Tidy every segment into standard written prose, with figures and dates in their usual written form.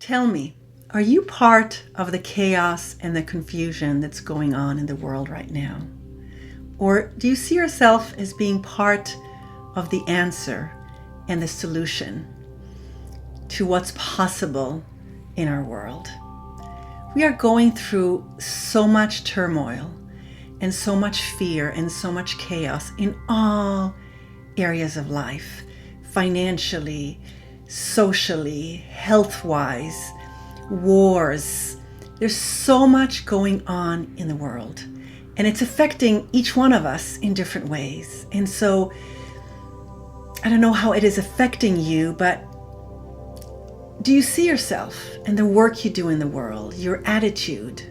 Tell me, are you part of the chaos and the confusion that's going on in the world right now? Or do you see yourself as being part of the answer and the solution to what's possible in our world? We are going through so much turmoil and so much fear and so much chaos in all areas of life, financially, socially, health-wise, wars. There's so much going on in the world, and it's affecting each one of us in different ways. And so I don't know how it is affecting you, but do you see yourself and the work you do in the world, your attitude,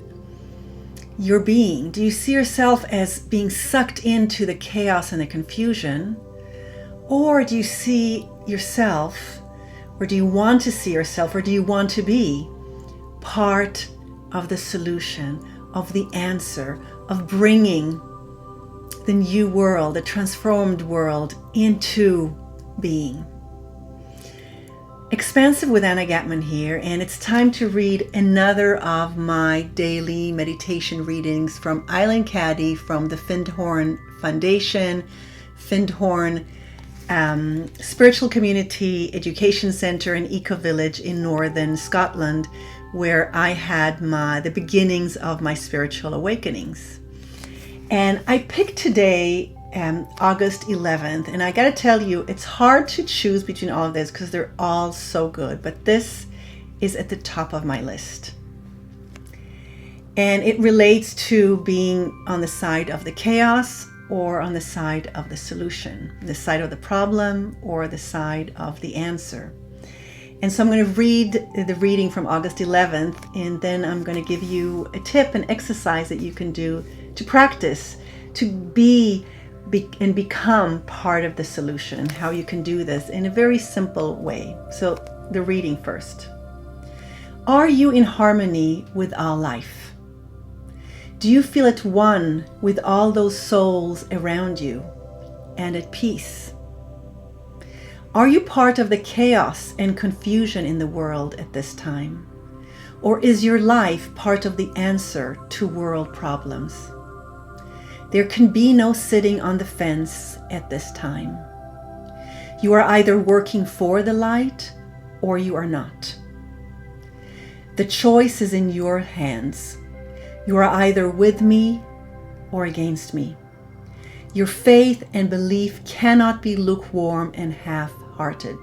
your being? Do you see yourself as being sucked into the chaos and the confusion? Or do you see yourself, or do you want to see yourself, or do you want to be part of the solution, of the answer, of bringing the new world, the transformed world into being? Expansive with Anna Gatman here, and it's time to read another of my daily meditation readings from Eileen Caddy from the Findhorn Foundation, Findhorn Spiritual Community Education Center and Eco Village in northern Scotland, where I had the beginnings of my spiritual awakenings. And I picked today, August 11th, and I gotta tell you, it's hard to choose between all of this because they're all so good, but this is at the top of my list. And it relates to being on the side of the chaos or on the side of the solution, the side of the problem or the side of the answer. And so I'm going to read the reading from August 11th, and then I'm going to give you a tip, an exercise that you can do to practice, to be and become part of the solution, and how you can do this in a very simple way. So the reading first. Are you in harmony with all life? Do you feel at one with all those souls around you and at peace? Are you part of the chaos and confusion in the world at this time? Or is your life part of the answer to world problems? There can be no sitting on the fence at this time. You are either working for the light or you are not. The choice is in your hands. You are either with me or against me. Your faith and belief cannot be lukewarm and half-hearted.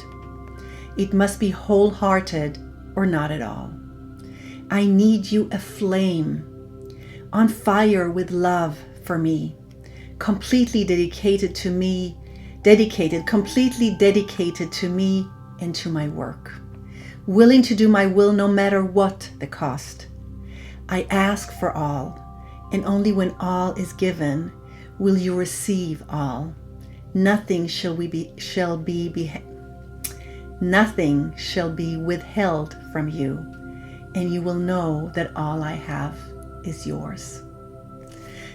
It must be wholehearted or not at all. I need you aflame, on fire with love for me, completely dedicated to me and to my work, willing to do my will no matter what the cost. I ask for all, and only when all is given will you receive all. Nothing shall be withheld from you, and you will know that all I have is yours.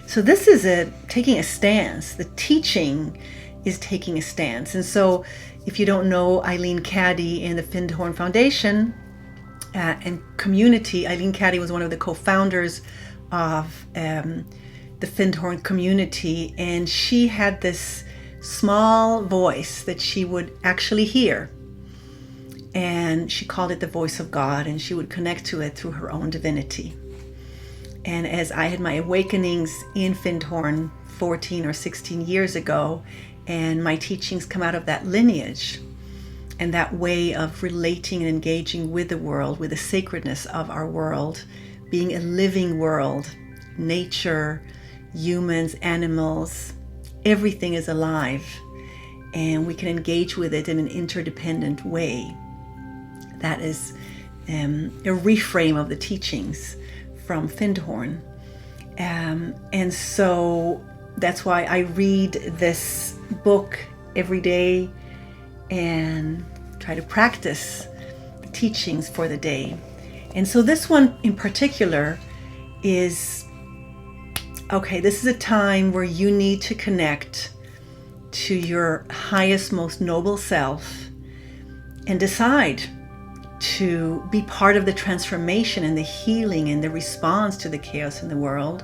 So this is taking a stance. The teaching is taking a stance. And so if you don't know Eileen Caddy and the Findhorn Foundation and community, Eileen Caddy was one of the co-founders of the Findhorn community, and she had this small voice that she would actually hear, and she called it the voice of God, and she would connect to it through her own divinity. And as I had my awakenings in Findhorn 14 or 16 years ago, and my teachings come out of that lineage and that way of relating and engaging with the world, with the sacredness of our world, being a living world, nature, humans, animals, everything is alive, and we can engage with it in an interdependent way. That is a reframe of the teachings from Findhorn. And so that's why I read this book every day and try to practice the teachings for the day. And so this one in particular is, okay, this is a time where you need to connect to your highest, most noble self and decide to be part of the transformation and the healing and the response to the chaos in the world.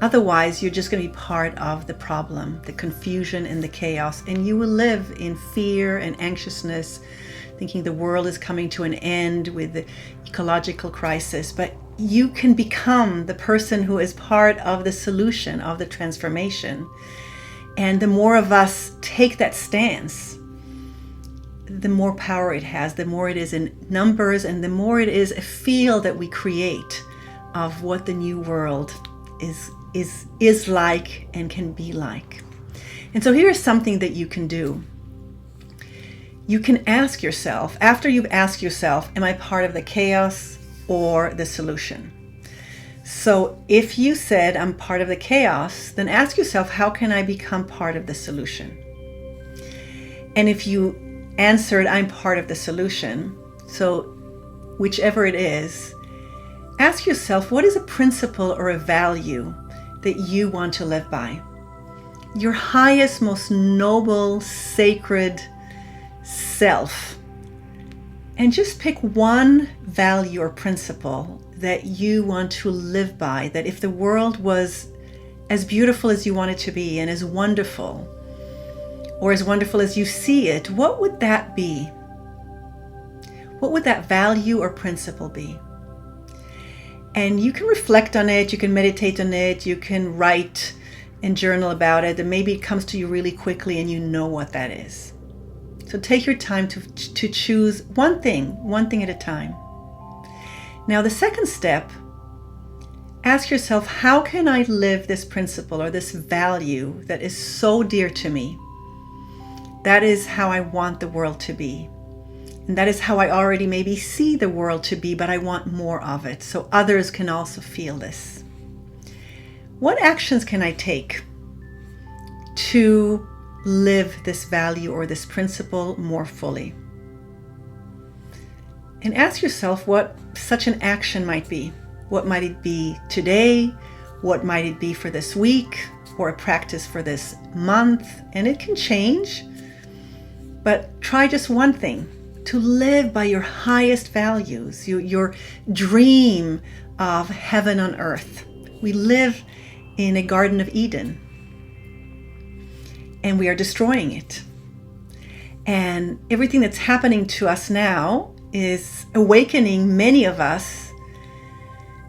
Otherwise, you're just going to be part of the problem, the confusion and the chaos, and you will live in fear and anxiousness, thinking the world is coming to an end with the ecological crisis. But you can become the person who is part of the solution, of the transformation. And the more of us take that stance, the more power it has, the more it is in numbers, and the more it is a field that we create of what the new world is like and can be like. And so here's something that you can do. You can ask yourself, after you've asked yourself, am I part of the chaos or the solution? So if you said I'm part of the chaos, then ask yourself, how can I become part of the solution? And if you answered I'm part of the solution, so whichever it is, ask yourself, what is a principle or a value that you want to live by? Your highest, most noble, sacred self. And just pick one value or principle that you want to live by, that if the world was as beautiful as you want it to be and as wonderful, or as wonderful as you see it, what would that be? What would that value or principle be? And you can reflect on it, you can meditate on it, you can write and journal about it, and maybe it comes to you really quickly and you know what that is. So take your time to choose one thing at a time. Now the second step, ask yourself, how can I live this principle or this value that is so dear to me? That is how I want the world to be. And that is how I already maybe see the world to be, but I want more of it so others can also feel this. What actions can I take to live this value or this principle more fully? And ask yourself what such an action might be. What might it be today? What might it be for this week or a practice for this month? And it can change, but try just one thing. To live by your highest values, your dream of heaven on earth. We live in a Garden of Eden, and we are destroying it. And everything that's happening to us now is awakening many of us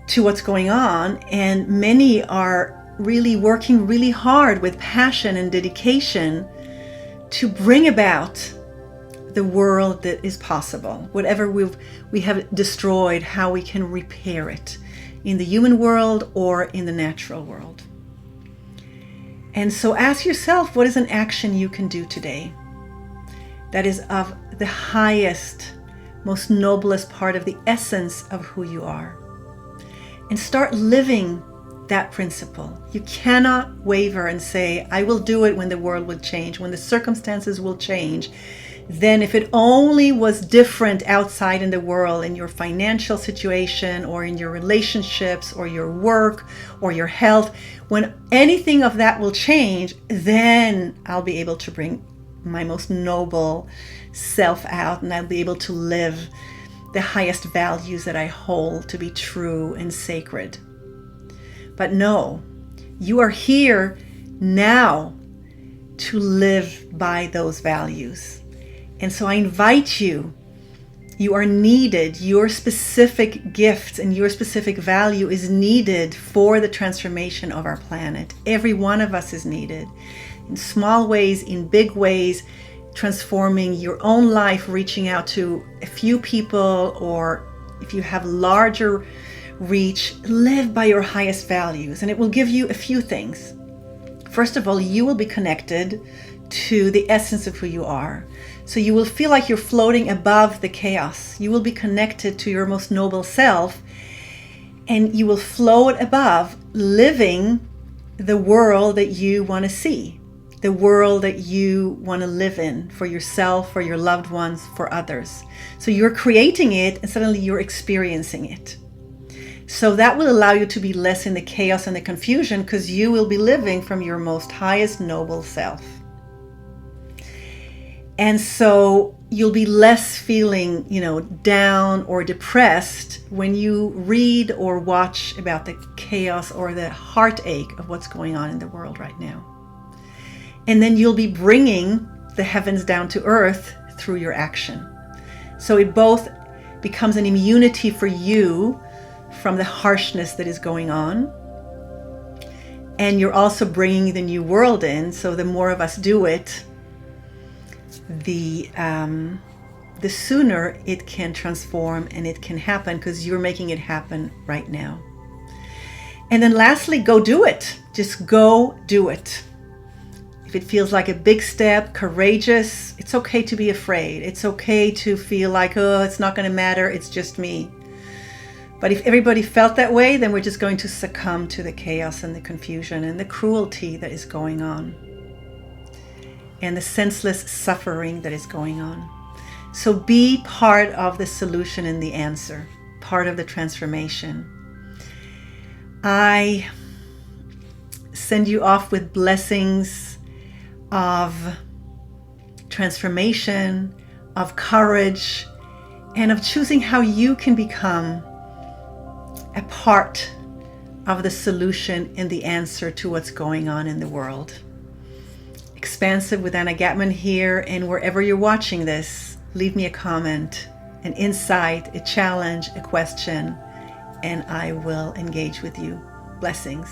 to what's going on, and many are really working really hard with passion and dedication to bring about the world that is possible. Whatever we have destroyed, how we can repair it in the human world or in the natural world. And so ask yourself, what is an action you can do today that is of the highest, most noblest part of the essence of who you are? And start living that principle. You cannot waver and say, I will do it when the world will change, when the circumstances will change. Then if it only was different outside in the world, in your financial situation or in your relationships or your work or your health, when anything of that will change, then I'll be able to bring my most noble self out, and I'll be able to live the highest values that I hold to be true and sacred. But no, you are here now to live by those values. And so I invite you, you are needed. Your specific gift and your specific value is needed for the transformation of our planet. Every one of us is needed in small ways, in big ways, transforming your own life, reaching out to a few people, or if you have larger reach, live by your highest values. And it will give you a few things. First of all, you will be connected to the essence of who you are. So you will feel like you're floating above the chaos. You will be connected to your most noble self, and you will float above, living the world that you want to see, the world that you want to live in for yourself, for your loved ones, for others. So you're creating it, and suddenly you're experiencing it. So that will allow you to be less in the chaos and the confusion, because you will be living from your most highest noble self. And so you'll be less feeling, down or depressed when you read or watch about the chaos or the heartache of what's going on in the world right now. And then you'll be bringing the heavens down to earth through your action. So it both becomes an immunity for you from the harshness that is going on. And you're also bringing the new world in. So the more of us do it, the sooner it can transform and it can happen, because you're making it happen right now. And then lastly, go do it. Just go do it. If it feels like a big step, courageous, it's okay to be afraid. It's okay to feel like, oh, it's not going to matter, it's just me. But if everybody felt that way, then we're just going to succumb to the chaos and the confusion and the cruelty that is going on, and the senseless suffering that is going on. So be part of the solution and the answer, part of the transformation. I send you off with blessings of transformation, of courage, and of choosing how you can become a part of the solution and the answer to what's going on in the world. Expansive with Anna Gatman here, and wherever you're watching this, leave me a comment, an insight, a challenge, a question, and I will engage with you. Blessings.